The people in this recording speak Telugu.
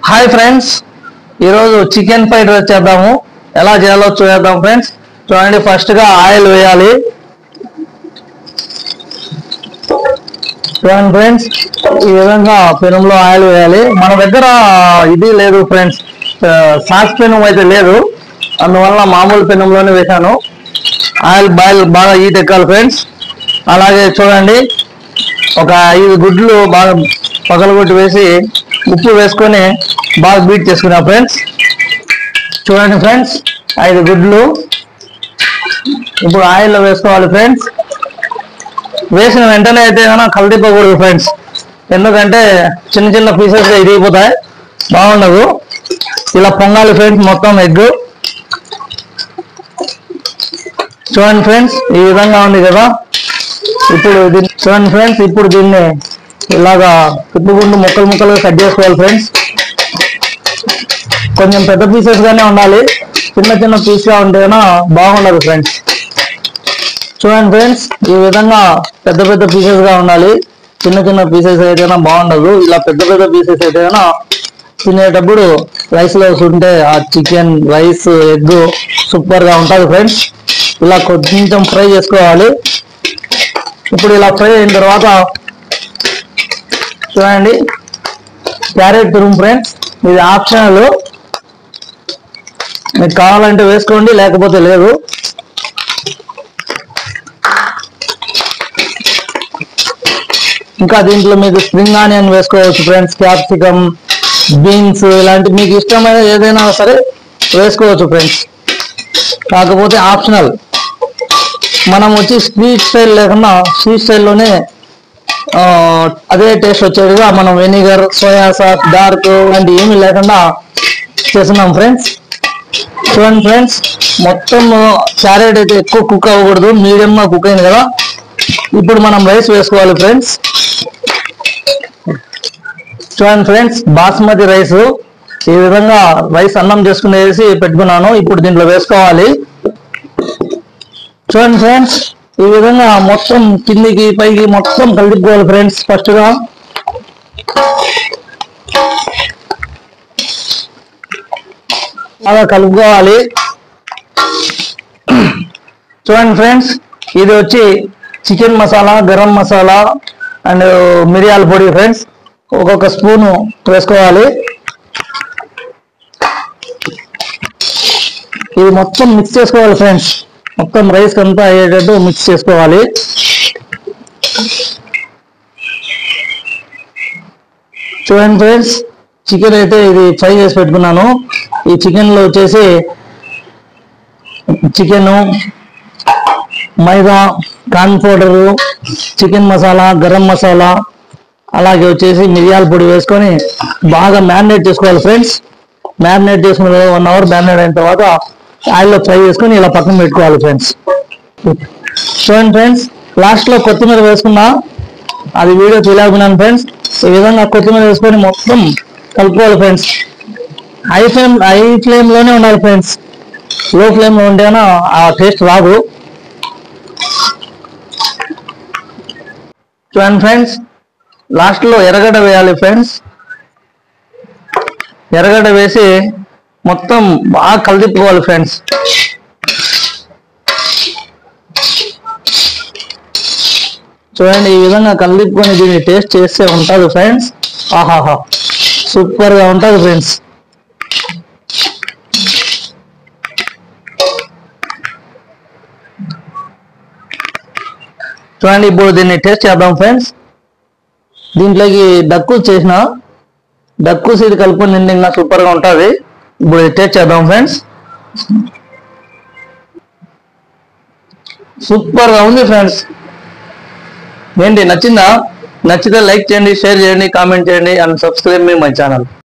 హాయ్ ఫ్రెండ్స్, ఈరోజు చికెన్ ఫ్రైడ్ రైస్ చేద్దాము. ఎలా చేయాలో చూద్దాం ఫ్రెండ్స్. చూడండి, ఫస్ట్గా ఆయిల్ వేయాలి. చూడండి ఫ్రెండ్స్, ఈ విధంగా పెనంలో ఆయిల్ వేయాలి. మన దగ్గర ఇది లేదు ఫ్రెండ్స్, సాస్ పెనం అయితే లేదు, అందువల్ల మామూలు పెనంలోనే వేసాను. ఆయిల్ బాగా హీట్ ఎక్కాలి ఫ్రెండ్స్. అలాగే చూడండి, ఒక 5 గుడ్లు బాగా పగలగొట్టి వేసి ఉప్పు వేసుకొని బాగా బీట్ చేసుకున్నా ఫ్రెండ్స్. చూడండి ఫ్రెండ్స్, 5 గుడ్లు ఇప్పుడు ఆయిల్లో వేసుకోవాలి ఫ్రెండ్స్. వేసిన వెంటనే అయితే కనుక కలదిప్పకూడదు ఫ్రెండ్స్, ఎందుకంటే చిన్న చిన్న పీసెస్గా ఇరిగిపోతాయి, బాగుండదు. ఇలా పొంగాలి ఫ్రెండ్స్ మొత్తం ఎగ్. చూడండి ఫ్రెండ్స్, ఈ విధంగా ఉంది కదా. ఇప్పుడు చూడండి ఫ్రెండ్స్, ఇప్పుడు దీన్ని ఇలాగా తిప్పుకుంటూ ముక్కలుగా కట్ చేసుకోవాలి ఫ్రెండ్స్. కొంచెం పెద్ద పీసెస్ గానే ఉండాలి, చిన్న పీస్ గా ఉంటేనా బాగుండదు ఫ్రెండ్స్. చూడండి ఫ్రెండ్స్, ఈ విధంగా పెద్ద పీసెస్ గా ఉండాలి, చిన్న పీసెస్ అయితేనా బాగుండదు. ఇలా పెద్ద పీసెస్ అయితేనా తినేటప్పుడు రైస్ లో ఉంటే ఆ చికెన్ రైస్ ఎగ్ సూపర్ గా ఉంటుంది ఫ్రెండ్స్. ఇలా కొంచెం ఫ్రై చేసుకోవాలి. ఇప్పుడు ఇలా ఫ్రై అయిన తర్వాత చూడండి, క్యారెట్ తురుము ఫ్రెండ్స్, ఇది ఆప్షనల్, మీకు కావాలంటే వేసుకోండి, లేకపోతే లేదు. ఇంకా దీంట్లో మీకు స్ప్రింగ్ ఆనియన్ వేసుకోవచ్చు ఫ్రెండ్స్, క్యాప్సికమ్, బీన్స్ ఇలాంటి మీకు ఇష్టమైన ఏదైనా సరే వేసుకోవచ్చు ఫ్రెండ్స్, కాకపోతే ఆప్షనల్. మనం వచ్చి స్వీట్ స్టైల్ లేకుండా స్వీట్ స్టైల్లోనే అదే టేస్ట్ వచ్చేదిగా మనం వెనిగర్, సోయా సాస్, డార్క్ లాంటి ఏమీ లేకుండా చేస్తున్నాం ఫ్రెండ్స్. చూడండి ఫ్రెండ్స్, మొత్తం క్యారెట్ అయితే ఎక్కువ కుక్ అవ్వకూడదు, మీడియంగా కుక్ అయింది కదా. ఇప్పుడు మనం రైస్ వేసుకోవాలి ఫ్రెండ్స్. చూడండి ఫ్రెండ్స్, బాస్మతి రైస్ ఈ విధంగా రైస్ అన్నం చేసుకునేసి పెట్టుకున్నాను. ఇప్పుడు దీంట్లో వేసుకోవాలి. చూడండి ఫ్రెండ్స్, ఈ విధంగా మొత్తం కిందికి పైకి మొత్తం కలుపుకోవాలి ఫ్రెండ్స్. ఫస్ట్గా బాగా కలుపుకోవాలి. చూడండి ఫ్రెండ్స్, ఇది వచ్చి చికెన్ మసాలా, గరం మసాలా అండ్ మిరియాల పొడి ఫ్రెండ్స్, ఒక్కొక్క స్పూను వేసుకోవాలి. ఇది మొత్తం మిక్స్ చేసుకోవాలి ఫ్రెండ్స్, మొత్తం రైస్ అంతా అయ్యేటట్టు మిక్స్ చేసుకోవాలి. చూడండి ఫ్రెండ్స్, చికెన్ అయితే ఇది ఫ్రై చేసి పెట్టుకున్నాను. ఈ చికెన్లో వచ్చేసి chicken, maida, corn powder, chicken masala, garam masala, అలాగే వచ్చేసి మిరియాల పొడి వేసుకొని బాగా మ్యారినేట్ చేసుకోవాలి ఫ్రెండ్స్. మ్యారినేట్ చేసుకున్న 1 అవర్ మ్యారినేట్ అయిన తర్వాత ఆయిల్లో ఫ్రై చేసుకొని ఇలా పక్కన పెట్టుకోవాలి ఫ్రెండ్స్. చూడండి ఫ్రెండ్స్, లాస్ట్లో కొత్తిమీర వేసుకున్నా, అది వీడియో తెలియకున్నాను ఫ్రెండ్స్. ఈ విధంగా కొత్తిమీర వేసుకొని మొత్తం కలుపుకోవాలి ఫ్రెండ్స్. హై ఫ్లేమ్లోనే ఉండాలి ఫ్రెండ్స్, లో ఫ్లేమ్లో ఉంటేనా ఆ టేస్ట్ రాదు. చూడండి ఫ్రెండ్స్, లాస్ట్లో ఎర్రగడ్డ వేయాలి ఫ్రెండ్స్. ఎర్రగడ్డ వేసి మొత్తం బాగా కలిపుకోవాలి ఫ్రెండ్స్. చూడండి, ఈ విధంగా కలిపుకొని దీన్ని టేస్ట్ చేస్తే ఉంటుంది ఫ్రెండ్స్. ఆహాహా, సూపర్గా ఉంటుంది ఫ్రెండ్స్. చూడండి, ఇప్పుడు దీన్ని టేస్ట్ చేద్దాం ఫ్రెండ్స్. దీంట్లోకి డక్కుస్ చేసిన డక్కుస్ ఇది కలుపుకొని నిండి ఇంకా సూపర్గా ఉంటుంది. ఇప్పుడు టేస్ట్ చేద్దాం ఫ్రెండ్స్. సూపర్గా ఉంది ఫ్రెండ్స్. ఏంటి నచ్చిందా? నచ్చితే లైక్ చేయండి, షేర్ చేయండి, కామెంట్ చేయండి అండ్ సబ్స్క్రైబ్ మై ఛానల్.